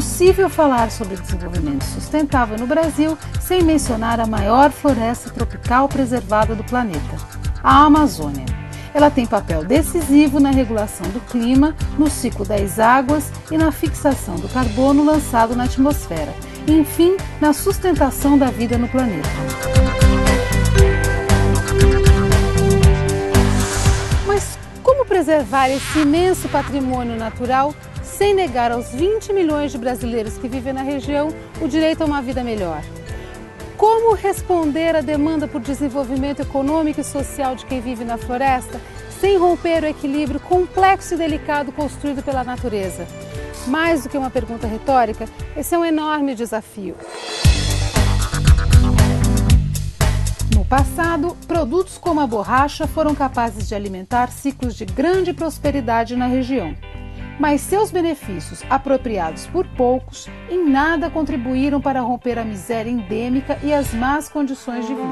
impossível falar sobre desenvolvimento sustentável no Brasil sem mencionar a maior floresta tropical preservada do planeta, a Amazônia. Ela tem papel decisivo na regulação do clima, no ciclo das águas e na fixação do carbono lançado na atmosfera, e, enfim, na sustentação da vida no planeta. Mas como preservar esse imenso patrimônio natural sem negar aos 20 milhões de brasileiros que vivem na região o direito a uma vida melhor? Como responder à demanda por desenvolvimento econômico e social de quem vive na floresta, sem romper o equilíbrio complexo e delicado construído pela natureza? Mais do que uma pergunta retórica, esse é um enorme desafio. No passado, produtos como a borracha foram capazes de alimentar ciclos de grande prosperidade na região. Mas seus benefícios, apropriados por poucos, em nada contribuíram para romper a miséria endêmica e as más condições de vida.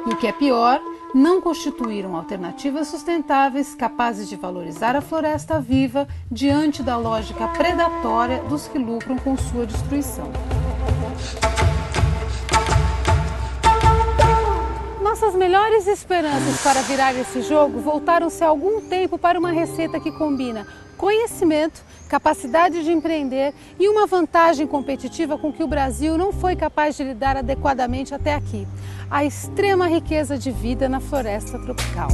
E o que é pior, não constituíram alternativas sustentáveis capazes de valorizar a floresta viva diante da lógica predatória dos que lucram com sua destruição. Nossas melhores esperanças para virar esse jogo voltaram-se há algum tempo para uma receita que combina conhecimento, capacidade de empreender e uma vantagem competitiva com que o Brasil não foi capaz de lidar adequadamente até aqui: a extrema riqueza de vida na floresta tropical.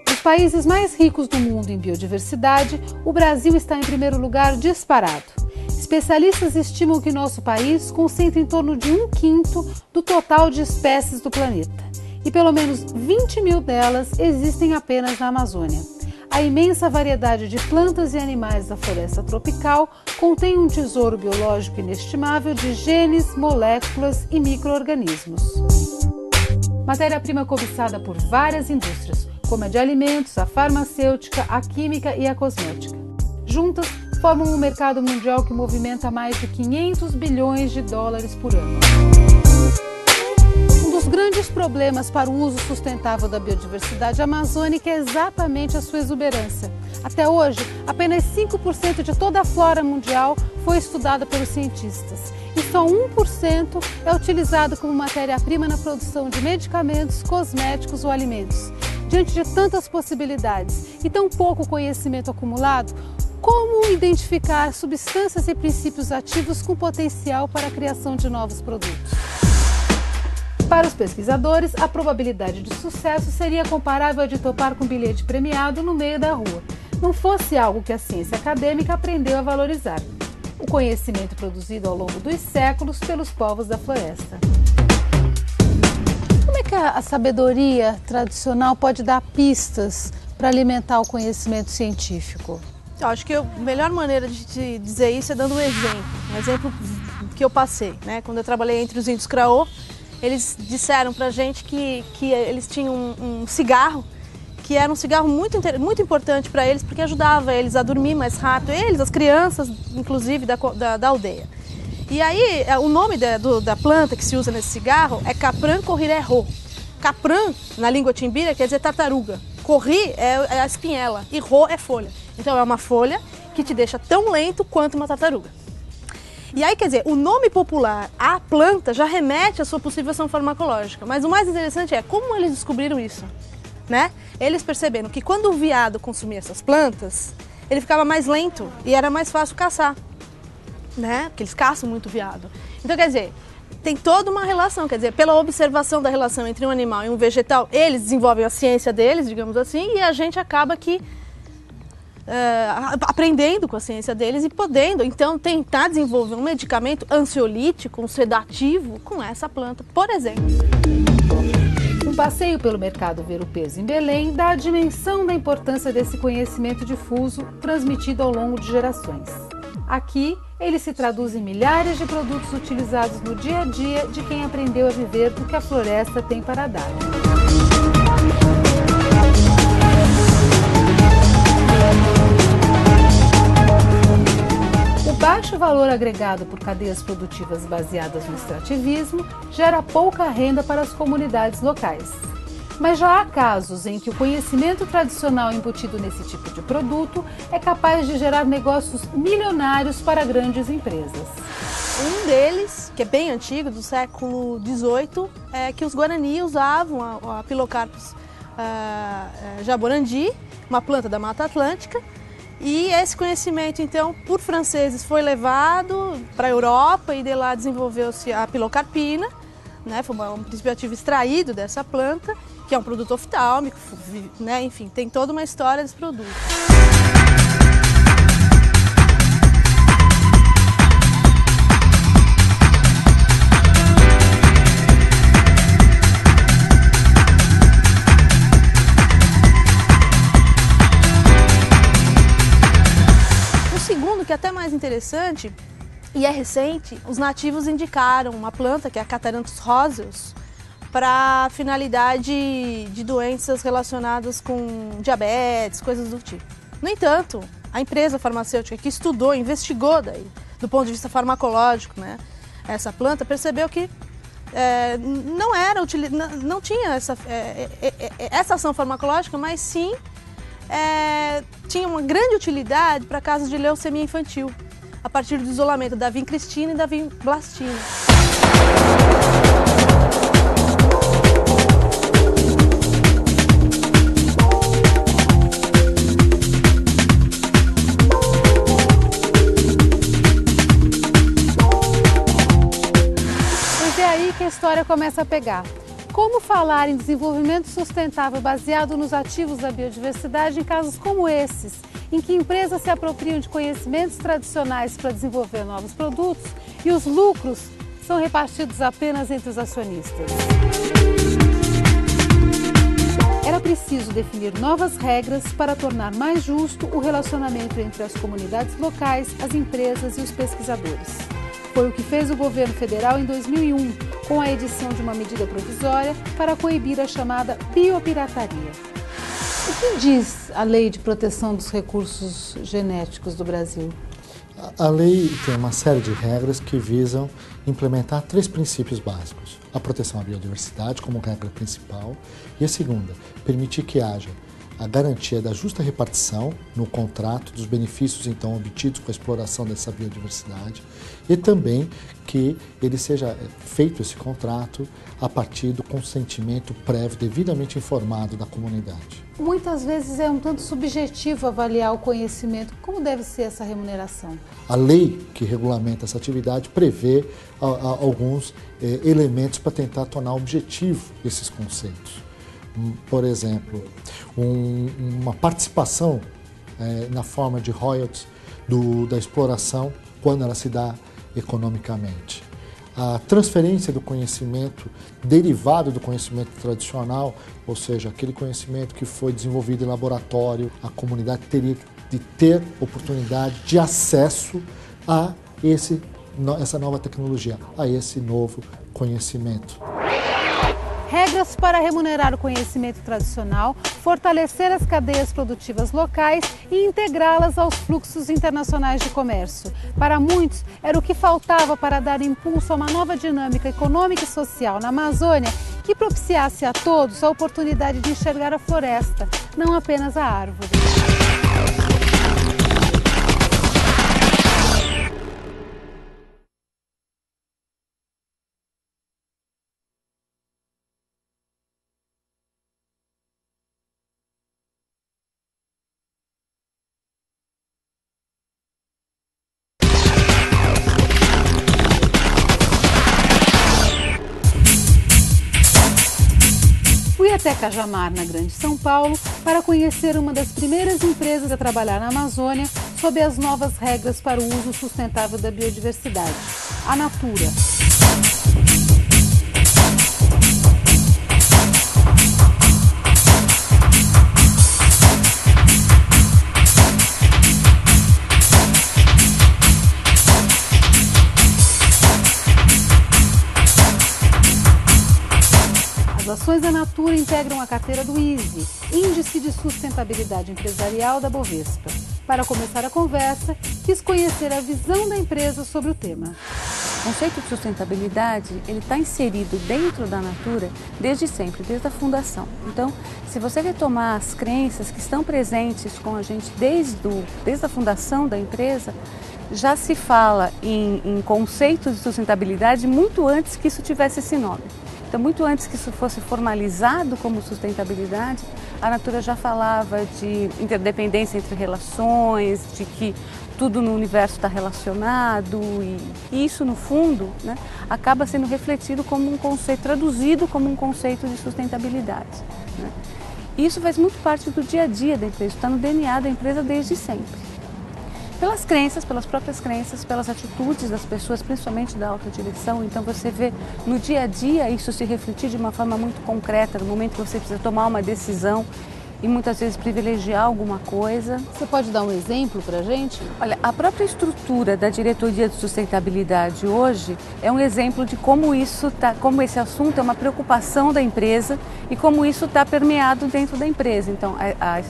Dos países mais ricos do mundo em biodiversidade, o Brasil está em primeiro lugar disparado. Especialistas estimam que nosso país concentra em torno de 1/5 do total de espécies do planeta. E pelo menos 20 mil delas existem apenas na Amazônia. A imensa variedade de plantas e animais da floresta tropical contém um tesouro biológico inestimável de genes, moléculas e micro-organismos. Matéria-prima cobiçada por várias indústrias, como a de alimentos, a farmacêutica, a química e a cosmética. Juntas, formam um mercado mundial que movimenta mais de 500 bilhões de dólares por ano. Um dos grandes problemas para o uso sustentável da biodiversidade amazônica é exatamente a sua exuberância. Até hoje, apenas 5% de toda a flora mundial foi estudada pelos cientistas e só 1% é utilizado como matéria-prima na produção de medicamentos, cosméticos ou alimentos. Diante de tantas possibilidades e tão pouco conhecimento acumulado, como identificar substâncias e princípios ativos com potencial para a criação de novos produtos? Para os pesquisadores, a probabilidade de sucesso seria comparável a de topar com um bilhete premiado no meio da rua, não fosse algo que a ciência acadêmica aprendeu a valorizar: o conhecimento produzido ao longo dos séculos pelos povos da floresta. Como é que a sabedoria tradicional pode dar pistas para alimentar o conhecimento científico? Eu acho que a melhor maneira de dizer isso é dando um exemplo que eu passei, né? Quando eu trabalhei entre os índios Craô, eles disseram pra gente que eles tinham um cigarro, que era um cigarro muito importante para eles, porque ajudava eles a dormir mais rápido, eles, as crianças, inclusive, da aldeia. E aí, o nome da planta que se usa nesse cigarro é Capran corriré-ro. Capran, na língua timbira, quer dizer tartaruga. Corri é a espinhela e ro é folha. Então é uma folha que te deixa tão lento quanto uma tartaruga. E aí, quer dizer, o nome popular, a planta, já remete à sua possível ação farmacológica. Mas o mais interessante é como eles descobriram isso, né? Eles perceberam que quando o veado consumia essas plantas, ele ficava mais lento e era mais fácil caçar, né? Porque eles caçam muito veado. Então, quer dizer, tem toda uma relação, quer dizer, pela observação da relação entre um animal e um vegetal, eles desenvolvem a ciência deles, digamos assim, e a gente acaba que aprendendo com a ciência deles e podendo, então, tentar desenvolver um medicamento ansiolítico, um sedativo com essa planta, por exemplo. Um passeio pelo mercado ver-o-peso em Belém dá a dimensão da importância desse conhecimento difuso transmitido ao longo de gerações. Aqui, ele se traduz em milhares de produtos utilizados no dia a dia de quem aprendeu a viver do que a floresta tem para dar. O baixo valor agregado por cadeias produtivas baseadas no extrativismo gera pouca renda para as comunidades locais. Mas já há casos em que o conhecimento tradicional embutido nesse tipo de produto é capaz de gerar negócios milionários para grandes empresas. Um deles, que é bem antigo, do século XVIII, é que os Guarani usavam a Pilocarpus jaborandi, uma planta da Mata Atlântica, e esse conhecimento, então, por franceses foi levado para a Europa e de lá desenvolveu-se a pilocarpina, né? Foi um princípio ativo extraído dessa planta, que é um produto oftálmico, né? Enfim, tem toda uma história desse produto. Que é até mais interessante e é recente, os nativos indicaram uma planta, que é a Catharanthus roseus, para finalidade de doenças relacionadas com diabetes, coisas do tipo. No entanto, a empresa farmacêutica que estudou, investigou daí, do ponto de vista farmacológico, né, essa planta, percebeu que não tinha essa ação farmacológica, mas sim tinha uma grande utilidade para casos de leucemia infantil, a partir do isolamento da vincristina e da vinblastina. Pois é aí que a história começa a pegar. Como falar em desenvolvimento sustentável baseado nos ativos da biodiversidade em casos como esses, em que empresas se apropriam de conhecimentos tradicionais para desenvolver novos produtos e os lucros são repartidos apenas entre os acionistas? Era preciso definir novas regras para tornar mais justo o relacionamento entre as comunidades locais, as empresas e os pesquisadores. Foi o que fez o governo federal em 2001, com a edição de uma medida provisória para coibir a chamada biopirataria. O que diz a Lei de Proteção dos Recursos Genéticos do Brasil? A lei tem uma série de regras que visam implementar 3 princípios básicos. A proteção à biodiversidade como regra principal e a segunda, permitir que haja a garantia da justa repartição no contrato dos benefícios então obtidos com a exploração dessa biodiversidade e também que ele seja feito esse contrato a partir do consentimento prévio devidamente informado da comunidade. Muitas vezes é um tanto subjetivo avaliar o conhecimento. Como deve ser essa remuneração? A lei que regulamenta essa atividade prevê alguns elementos para tentar tornar objetivo esses conceitos. Por exemplo, uma participação na forma de royalties da exploração quando ela se dá economicamente. A transferência do conhecimento derivado do conhecimento tradicional, ou seja, aquele conhecimento que foi desenvolvido em laboratório, a comunidade teria de ter oportunidade de acesso a essa nova tecnologia, a esse novo conhecimento. Regras para remunerar o conhecimento tradicional, fortalecer as cadeias produtivas locais e integrá-las aos fluxos internacionais de comércio. Para muitos, era o que faltava para dar impulso a uma nova dinâmica econômica e social na Amazônia que propiciasse a todos a oportunidade de enxergar a floresta, não apenas a árvore. Fui até Cajamar, na Grande São Paulo, para conhecer uma das primeiras empresas a trabalhar na Amazônia sob as novas regras para o uso sustentável da biodiversidade, a Natura. As ações da Natura integram a carteira do ISE, Índice de Sustentabilidade Empresarial da Bovespa. Para começar a conversa, quis conhecer a visão da empresa sobre o tema. O conceito de sustentabilidade, ele está inserido dentro da Natura desde sempre, desde a fundação. Então, se você retomar as crenças que estão presentes com a gente desde a fundação da empresa, já se fala em conceitos de sustentabilidade muito antes que isso tivesse esse nome. Então, muito antes que isso fosse formalizado como sustentabilidade, a Natura já falava de interdependência entre relações, de que tudo no universo está relacionado e isso, no fundo, né, acaba sendo refletido como um conceito, traduzido como um conceito de sustentabilidade. Né? E isso faz muito parte do dia a dia da empresa, está no DNA da empresa desde sempre. Pelas crenças, pelas próprias crenças, pelas atitudes das pessoas, principalmente da alta direção. Então você vê no dia a dia isso se refletir de uma forma muito concreta, no momento que você precisa tomar uma decisão e muitas vezes privilegiar alguma coisa. Você pode dar um exemplo para a gente? Olha, a própria estrutura da diretoria de sustentabilidade hoje é um exemplo de como como esse assunto é uma preocupação da empresa e como isso está permeado dentro da empresa. Então,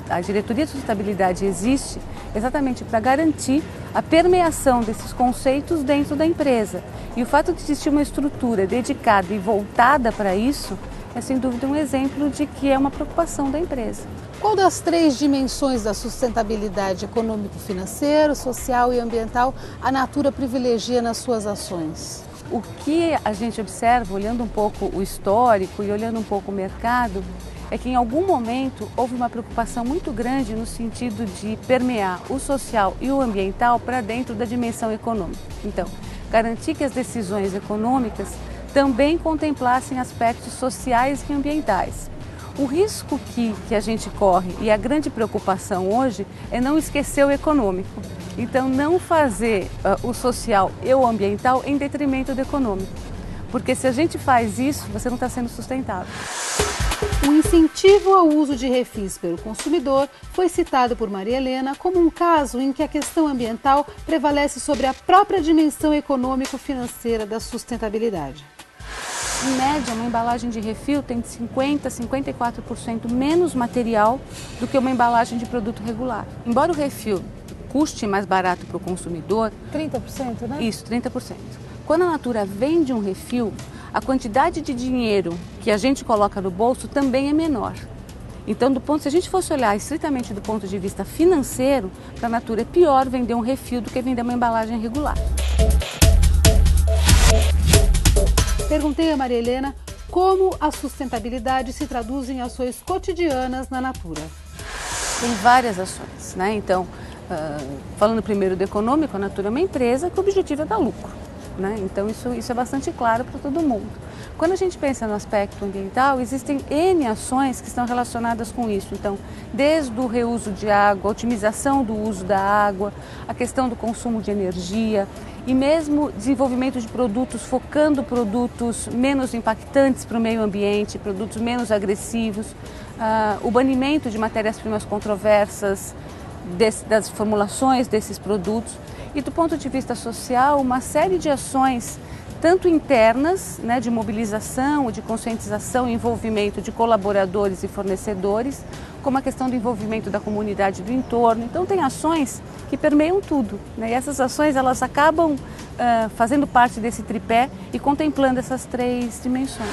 a diretoria de sustentabilidade existe exatamente para garantir a permeação desses conceitos dentro da empresa. E o fato de existir uma estrutura dedicada e voltada para isso é sem dúvida um exemplo de que é uma preocupação da empresa. Qual das 3 dimensões da sustentabilidade econômico-financeiro, social e ambiental a Natura privilegia nas suas ações? O que a gente observa, olhando um pouco o histórico e olhando um pouco o mercado, é que em algum momento houve uma preocupação muito grande no sentido de permear o social e o ambiental para dentro da dimensão econômica. Então, garantir que as decisões econômicas também contemplassem aspectos sociais e ambientais. O risco que a gente corre e a grande preocupação hoje é não esquecer o econômico. Então, não fazer o social e o ambiental em detrimento do econômico. Porque se a gente faz isso, você não está sendo sustentável. O incentivo ao uso de refis pelo consumidor foi citado por Maria Helena como um caso em que a questão ambiental prevalece sobre a própria dimensão econômico-financeira da sustentabilidade. Em média, uma embalagem de refil tem de 50% a 54% menos material do que uma embalagem de produto regular. Embora o refil custe mais barato para o consumidor... 30%, né? Isso, 30%. Quando a Natura vende um refil, a quantidade de dinheiro que a gente coloca no bolso também é menor. Então, se a gente fosse olhar estritamente do ponto de vista financeiro, para a Natura é pior vender um refil do que vender uma embalagem regular. Perguntei a Maria Helena como a sustentabilidade se traduz em ações cotidianas na Natura. Tem várias ações, né? Então, falando primeiro do econômico, a Natura é uma empresa que o objetivo é dar lucro, né? Então isso é bastante claro para todo mundo. Quando a gente pensa no aspecto ambiental, existem N ações que estão relacionadas com isso. Então, desde o reuso de água, a otimização do uso da água, a questão do consumo de energia e mesmo desenvolvimento de produtos, focando produtos menos impactantes para o meio ambiente, produtos menos agressivos, o banimento de matérias-primas controversas, das formulações desses produtos e do ponto de vista social, uma série de ações tanto internas, né, de mobilização, de conscientização e envolvimento de colaboradores e fornecedores, como a questão do envolvimento da comunidade do entorno. Então tem ações que permeiam tudo, né? E essas ações elas acabam fazendo parte desse tripé e contemplando essas 3 dimensões.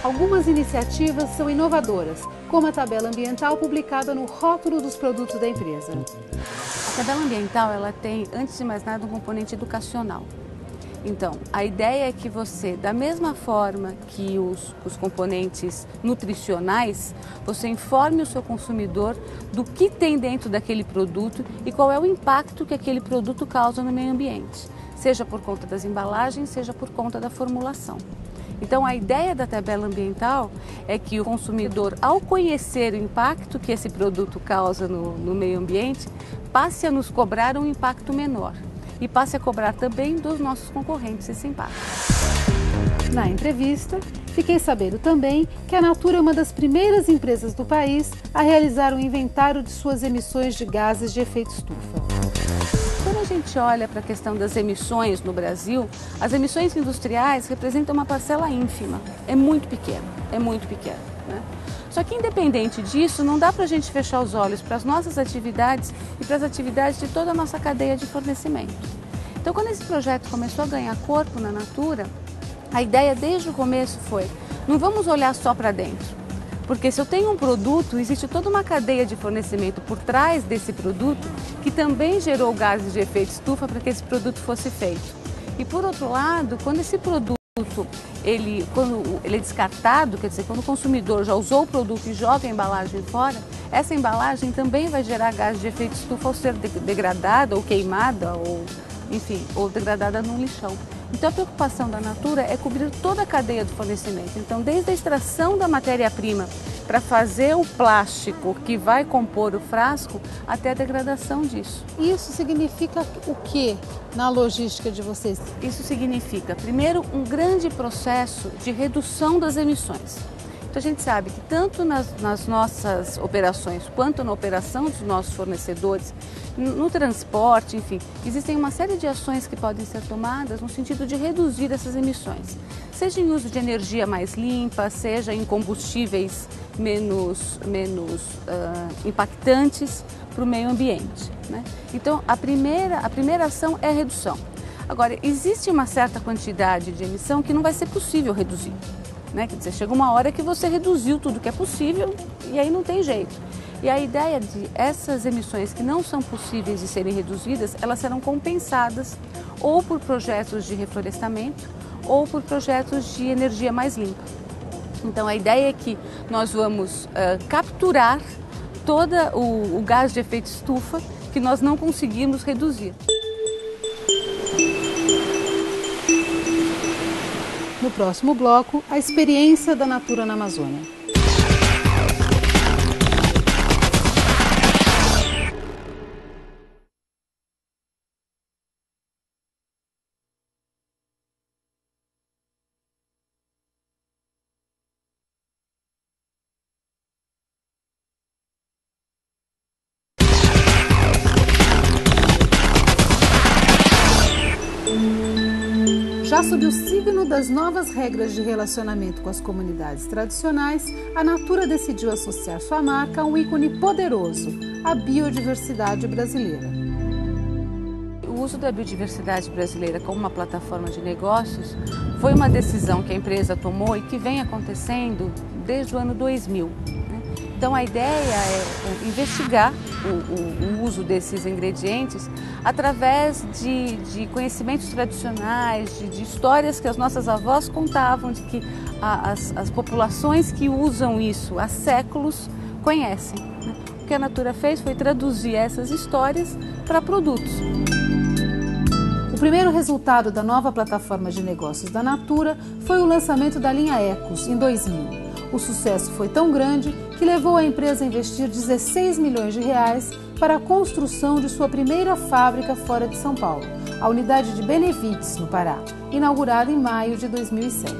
Algumas iniciativas são inovadoras, como a tabela ambiental publicada no rótulo dos produtos da empresa. A tabela ambiental ela tem, antes de mais nada, um componente educacional. Então, a ideia é que você, da mesma forma que os componentes nutricionais, você informe o seu consumidor do que tem dentro daquele produto e qual é o impacto que aquele produto causa no meio ambiente, seja por conta das embalagens, seja por conta da formulação. Então, a ideia da tabela ambiental é que o consumidor, ao conhecer o impacto que esse produto causa no meio ambiente, passe a nos cobrar um impacto menor. E passe a cobrar também dos nossos concorrentes esse impacto. Na entrevista, fiquei sabendo também que a Natura é uma das primeiras empresas do país a realizar um inventário de suas emissões de gases de efeito estufa. Quando a gente olha para a questão das emissões no Brasil, as emissões industriais representam uma parcela ínfima, é muito pequena, né? Só que independente disso, não dá para a gente fechar os olhos para as nossas atividades e para as atividades de toda a nossa cadeia de fornecimento. Então, quando esse projeto começou a ganhar corpo na Natura, a ideia desde o começo foi, não vamos olhar só para dentro. Porque se eu tenho um produto, existe toda uma cadeia de fornecimento por trás desse produto que também gerou gases de efeito estufa para que esse produto fosse feito. E por outro lado, quando esse produto quando ele é descartado, quer dizer, quando o consumidor já usou o produto e joga a embalagem fora, essa embalagem também vai gerar gases de efeito estufa ao ser degradada ou queimada ou, enfim, ou degradada num lixão. Então a preocupação da Natura é cobrir toda a cadeia do fornecimento. Então desde a extração da matéria-prima para fazer o plástico que vai compor o frasco até a degradação disso. Isso significa o que na logística de vocês? Isso significa, primeiro, um grande processo de redução das emissões. Então a gente sabe que tanto nas nossas operações quanto na operação dos nossos fornecedores, no transporte, enfim, existem uma série de ações que podem ser tomadas no sentido de reduzir essas emissões. Seja em uso de energia mais limpa, seja em combustíveis menos impactantes para o meio ambiente, né? Então a primeira ação é a redução. Agora, existe uma certa quantidade de emissão que não vai ser possível reduzir. Né? Quer dizer, chega uma hora que você reduziu tudo que é possível e aí não tem jeito. E a ideia de essas emissões que não são possíveis de serem reduzidas, elas serão compensadas ou por projetos de reflorestamento ou por projetos de energia mais limpa. Então a ideia é que nós vamos capturar todo o gás de efeito estufa que nós não conseguimos reduzir. No próximo bloco, a experiência da Natura na Amazônia. Já sob o signo das novas regras de relacionamento com as comunidades tradicionais, a Natura decidiu associar sua marca a um ícone poderoso, a biodiversidade brasileira. O uso da biodiversidade brasileira como uma plataforma de negócios foi uma decisão que a empresa tomou e que vem acontecendo desde o ano 2000. Então a ideia é investigar o uso desses ingredientes através de conhecimentos tradicionais, de histórias que as nossas avós contavam, de que as populações que usam isso há séculos conhecem. O que a Natura fez foi traduzir essas histórias para produtos. O primeiro resultado da nova plataforma de negócios da Natura foi o lançamento da linha Ecos, em 2000. O sucesso foi tão grande que levou a empresa a investir 16 milhões de reais para a construção de sua primeira fábrica fora de São Paulo, a unidade de Benevides, no Pará, inaugurada em maio de 2007.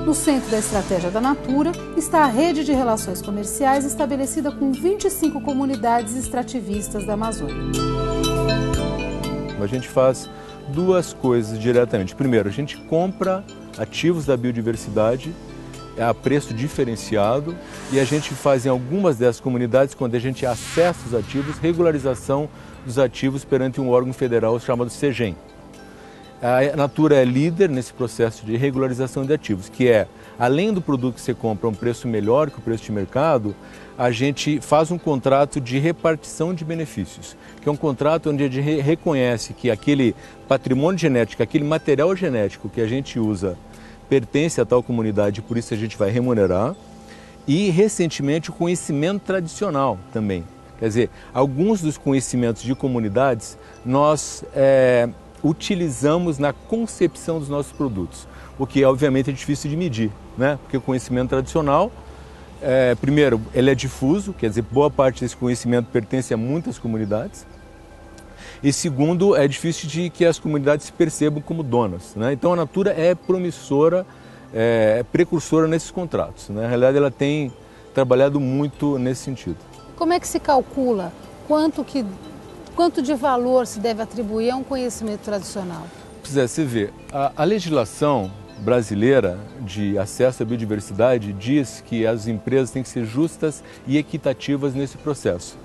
No centro da estratégia da Natura está a rede de relações comerciais estabelecida com 25 comunidades extrativistas da Amazônia. A gente faz duas coisas diretamente. Primeiro, a gente compra ativos da biodiversidade a preço diferenciado e a gente faz em algumas dessas comunidades, quando a gente acessa os ativos, regularização dos ativos perante um órgão federal chamado CEGEM. A Natura é líder nesse processo de regularização de ativos, que é, além do produto que você compra a um preço melhor que o preço de mercado, a gente faz um contrato de repartição de benefícios, que é um contrato onde a gente reconhece que aquele patrimônio genético, aquele material genético que a gente usa pertence a tal comunidade, por isso a gente vai remunerar, e recentemente o conhecimento tradicional também. Quer dizer, alguns dos conhecimentos de comunidades nós utilizamos na concepção dos nossos produtos, o que obviamente é difícil de medir, né? Porque o conhecimento tradicional, primeiro, ele é difuso, quer dizer, boa parte desse conhecimento pertence a muitas comunidades, e segundo, é difícil de que as comunidades se percebam como donas, né? Então a Natura é promissora, é precursora nesses contratos, né? Na realidade ela tem trabalhado muito nesse sentido. Como é que se calcula quanto de valor se deve atribuir a um conhecimento tradicional? Você vê, a legislação brasileira de acesso à biodiversidade diz que as empresas têm que ser justas e equitativas nesse processo.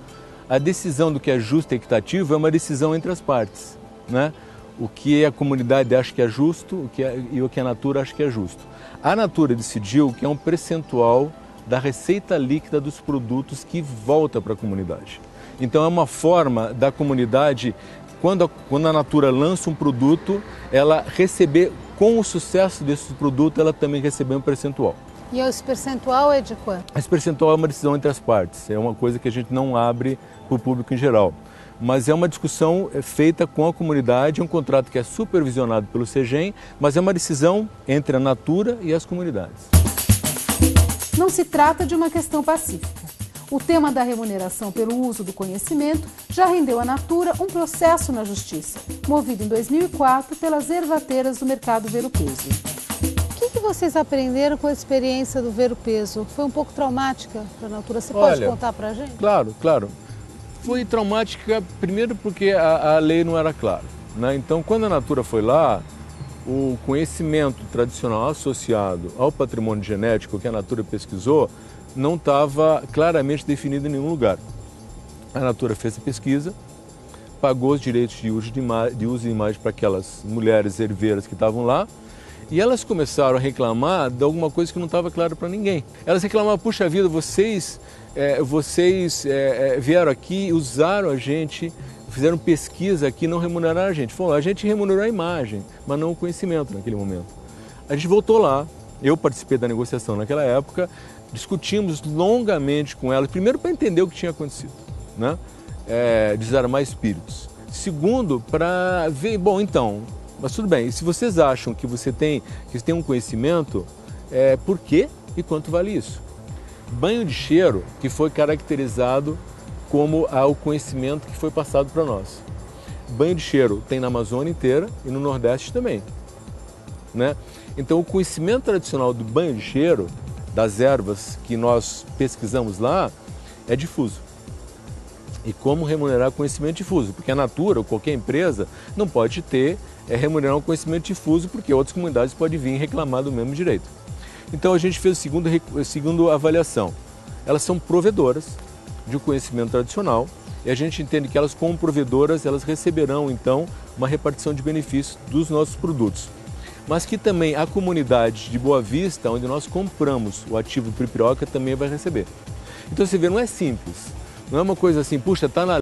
a decisão do que é justo e equitativo é uma decisão entre as partes, né? O que a comunidade acha que é justo e o que a Natura acha que é justo. A Natura decidiu que é um percentual da receita líquida dos produtos que volta para a comunidade. Então é uma forma da comunidade, quando a Natura lança um produto, ela receber, com o sucesso desse produto, ela também receber um percentual. E esse percentual é de quanto? Esse percentual é uma decisão entre as partes, é uma coisa que a gente não abre para o público em geral. Mas é uma discussão feita com a comunidade, é um contrato que é supervisionado pelo CEGEM, mas é uma decisão entre a Natura e as comunidades. Não se trata de uma questão pacífica. O tema da remuneração pelo uso do conhecimento já rendeu à Natura um processo na Justiça, movido em 2004 pelas ervateiras do mercado Ver-o-Peso. O que vocês aprenderam com a experiência do Ver-o-Peso? Foi um pouco traumática para a Natura? Você pode contar para a gente? Claro, claro. Foi traumática, primeiro porque a lei não era clara, né? Então, quando a Natura foi lá, o conhecimento tradicional associado ao patrimônio genético que a Natura pesquisou não estava claramente definido em nenhum lugar. A Natura fez a pesquisa, pagou os direitos de uso de imagem para aquelas mulheres herveiras que estavam lá, e elas começaram a reclamar de alguma coisa que não estava clara para ninguém. Elas reclamavam, puxa vida, vocês vieram aqui, usaram a gente, fizeram pesquisa aqui, não remuneraram a gente. Falou, a gente remunerou a imagem, mas não o conhecimento naquele momento. A gente voltou lá, eu participei da negociação naquela época, discutimos longamente com elas, primeiro para entender o que tinha acontecido, né? Desarmar espíritos. Segundo, para ver, bom, então, mas tudo bem, se vocês acham que você tem um conhecimento, por quê e quanto vale isso? Banho de cheiro que foi caracterizado como o conhecimento que foi passado para nós. Banho de cheiro tem na Amazônia inteira e no Nordeste também, né? Então o conhecimento tradicional do banho de cheiro, das ervas que nós pesquisamos lá, é difuso. E como remunerar conhecimento difuso? Porque a Natura ou qualquer empresa não pode remunerar um conhecimento difuso, porque outras comunidades podem vir reclamar do mesmo direito. Então a gente fez a segunda avaliação. Elas são provedoras de um conhecimento tradicional e a gente entende que elas, como provedoras, elas receberão então uma repartição de benefícios dos nossos produtos. Mas que também a comunidade de Boa Vista, onde nós compramos o ativo Piripioca, também vai receber. Então você vê, não é simples. Não é uma coisa assim, puxa, está na